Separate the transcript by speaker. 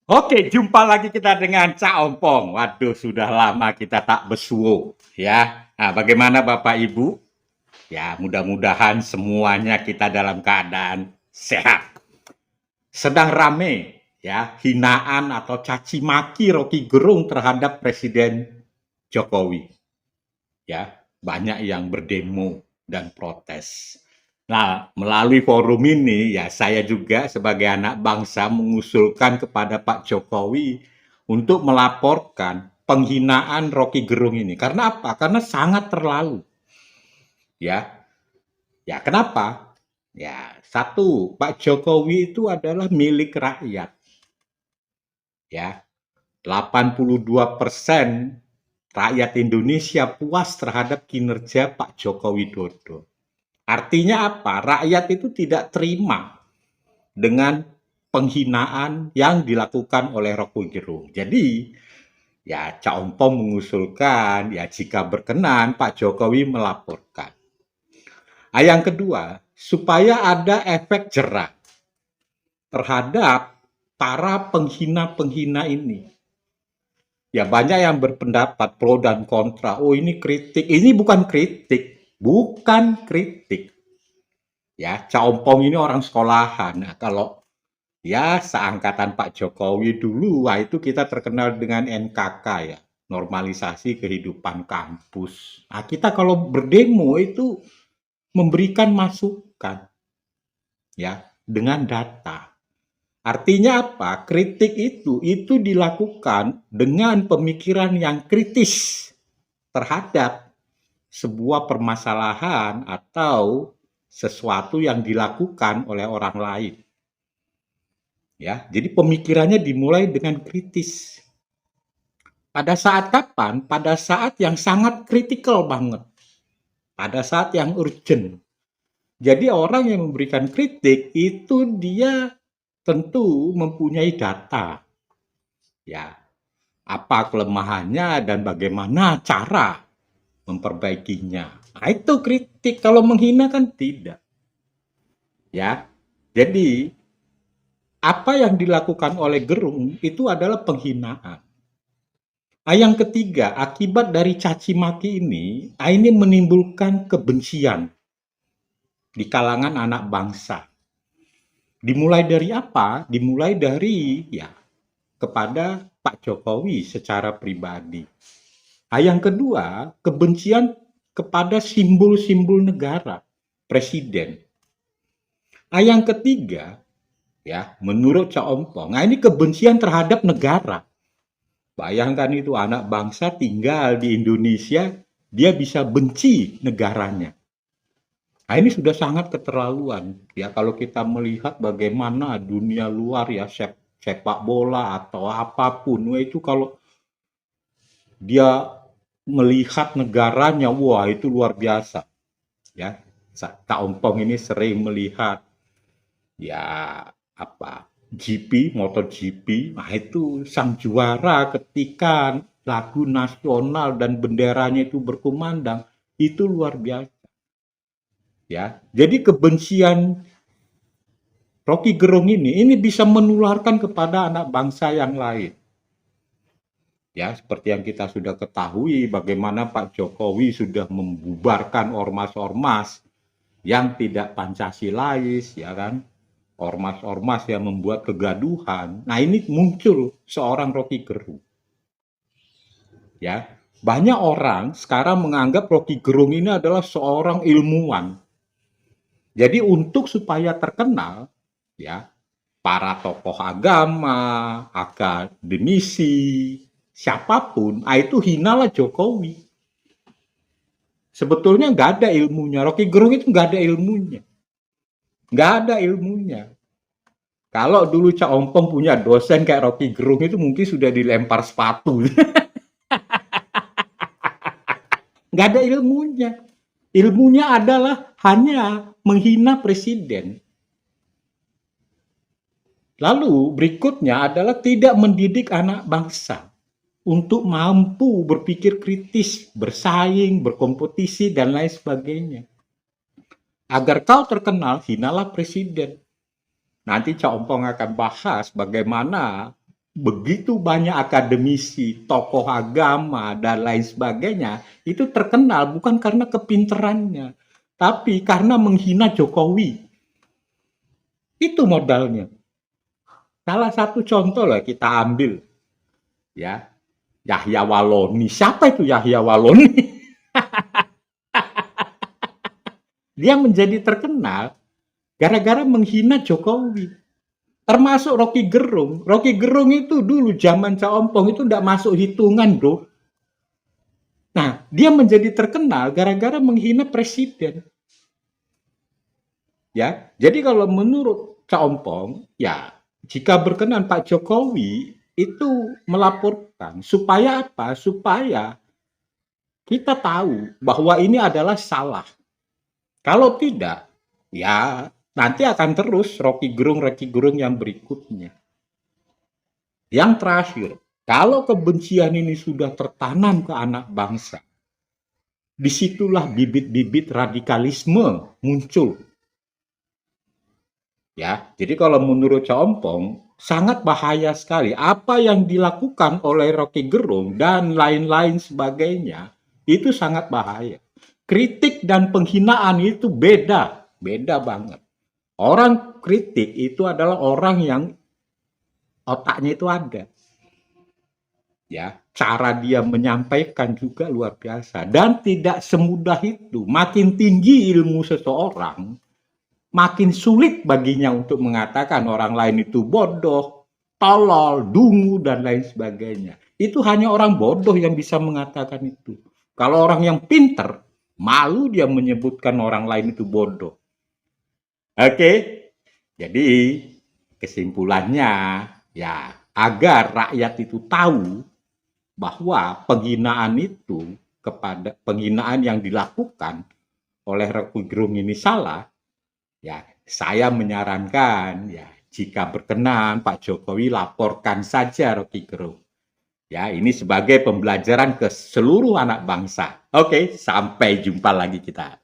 Speaker 1: Oke, jumpa lagi kita dengan Cak Ompong. Waduh, sudah lama kita tak besuo, ya. Nah, bagaimana Bapak Ibu? Ya, mudah-mudahan semuanya kita dalam keadaan sehat. Sedang rame, ya, hinaan atau caci maki Rocky Gerung terhadap Presiden Jokowi. Ya, banyak yang berdemo dan protes. Nah, melalui forum ini ya saya juga sebagai anak bangsa mengusulkan kepada Pak Jokowi untuk melaporkan penghinaan Rocky Gerung ini. Karena apa? Karena sangat terlalu. Ya, ya kenapa? Ya, satu, Pak Jokowi itu adalah milik rakyat. Ya, 82% rakyat Indonesia puas terhadap kinerja Pak Joko Widodo. Artinya apa? Rakyat itu tidak terima dengan penghinaan yang dilakukan oleh Rocky Gerung. Jadi, ya Cak Ompong mengusulkan, ya jika berkenan Pak Jokowi melaporkan. Nah, yang kedua, supaya ada efek jerah terhadap para penghina-penghina ini. Ya banyak yang berpendapat pro dan kontra. Oh ini kritik, ini bukan kritik, bukan kritik. Ya, Cak Ompong ini orang sekolahan. Nah, kalau ya, seangkatan Pak Jokowi dulu, wah itu kita terkenal dengan NKK ya, normalisasi kehidupan kampus. Nah, kita kalau berdemo itu memberikan masukan ya dengan data. Artinya apa? Kritik itu dilakukan dengan pemikiran yang kritis terhadap sebuah permasalahan atau sesuatu yang dilakukan oleh orang lain. Ya, jadi pemikirannya dimulai dengan kritis. Pada saat kapan? Pada saat yang sangat kritikal banget. Pada saat yang urgent. Jadi orang yang memberikan kritik itu dia tentu mempunyai data. Ya, apa kelemahannya dan bagaimana cara memperbaikinya. Nah, itu kritik. Kalau menghina kan tidak. Ya. Jadi apa yang dilakukan oleh Gerung itu adalah penghinaan. Yang ketiga, akibat dari caci maki ini menimbulkan kebencian di kalangan anak bangsa. Dimulai dari apa? Dimulai dari ya kepada Pak Jokowi secara pribadi. Yang kedua, kebencian kepada simbol-simbol negara, presiden. Yang ketiga, ya menurut Cak Ompong, ini kebencian terhadap negara. Bayangkan itu anak bangsa tinggal di Indonesia, dia bisa benci negaranya. Nah, ini sudah sangat keterlaluan. Ya, kalau kita melihat bagaimana dunia luar ya sepak bola atau apapun, itu kalau dia melihat negaranya, wah itu luar biasa. Ya, Kak Ompong ini sering melihat ya apa GP, MotoGP, nah itu sang juara ketika lagu nasional dan benderanya itu berkumandang, itu luar biasa. Ya, jadi kebencian Rocky Gerung ini bisa menularkan kepada anak bangsa yang lain. Ya, seperti yang kita sudah ketahui bagaimana Pak Jokowi sudah membubarkan ormas-ormas yang tidak Pancasilais, ya kan? Ormas-ormas yang membuat kegaduhan. Nah, ini muncul seorang Rocky Gerung. Ya, banyak orang sekarang menganggap Rocky Gerung ini adalah seorang ilmuwan. Jadi untuk supaya terkenal, ya, para tokoh agama, akademisi, siapapun, itu hinalah Jokowi. Sebetulnya nggak ada ilmunya. Rocky Gerung itu nggak ada ilmunya. Nggak ada ilmunya. Kalau dulu Cak Ompong punya dosen kayak Rocky Gerung itu mungkin sudah dilempar sepatu. Nggak ada ilmunya. Ilmunya adalah hanya menghina presiden. Lalu berikutnya adalah tidak mendidik anak bangsa untuk mampu berpikir kritis, bersaing, berkompetisi, dan lain sebagainya. Agar kau terkenal, hinalah presiden. Nanti Cak Ompong akan bahas bagaimana begitu banyak akademisi, tokoh agama, dan lain sebagainya, itu terkenal bukan karena kepinterannya, tapi karena menghina Jokowi. Itu modalnya. Salah satu contoh lah kita ambil, ya, Yahya Waloni. Siapa itu Yahya Waloni? Dia menjadi terkenal gara-gara menghina Jokowi. Termasuk Rocky Gerung. Rocky Gerung itu dulu zaman Caompong itu tidak masuk hitungan, bro. Nah, dia menjadi terkenal gara-gara menghina presiden. Ya, jadi kalau menurut Caompong, ya jika berkenan Pak Jokowi itu melaporkan supaya apa? Supaya kita tahu bahwa ini adalah salah. Kalau tidak, ya nanti akan terus Rocky Gerung yang berikutnya. Yang terakhir, kalau kebencian ini sudah tertanam ke anak bangsa, disitulah bibit-bibit radikalisme muncul. Ya, jadi kalau menurut Caompong, sangat bahaya sekali. Apa yang dilakukan oleh Rocky Gerung dan lain-lain sebagainya, itu sangat bahaya. Kritik dan penghinaan itu beda banget. Orang kritik itu adalah orang yang otaknya itu ada. Ya, cara dia menyampaikan juga luar biasa dan tidak semudah itu. Makin tinggi ilmu seseorang, makin sulit baginya untuk mengatakan orang lain itu bodoh, tolol, dungu dan lain sebagainya. Itu hanya orang bodoh yang bisa mengatakan itu. Kalau orang yang pinter, malu dia menyebutkan orang lain itu bodoh. Oke, jadi kesimpulannya ya agar rakyat itu tahu bahwa penghinaan itu kepada penghinaan yang dilakukan oleh Rocky Gerung ini salah, ya saya menyarankan ya jika berkenan Pak Jokowi laporkan saja Rocky Gerung. Ya, ini sebagai pembelajaran ke seluruh anak bangsa. Oke, sampai jumpa lagi kita.